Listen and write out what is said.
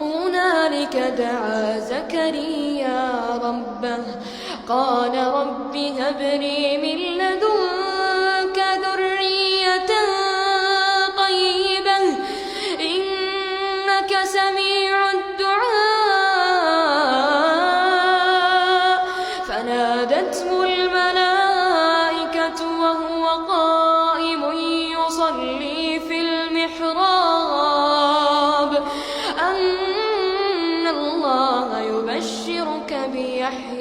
هنالك دعا زكريا ربه قال رب هب لي من لدنك ذرية طيبة إنك سميع الدعاء. فنادته الملائكة وهو قائم يصلي في المحراب أن الله يبشرك بيحيى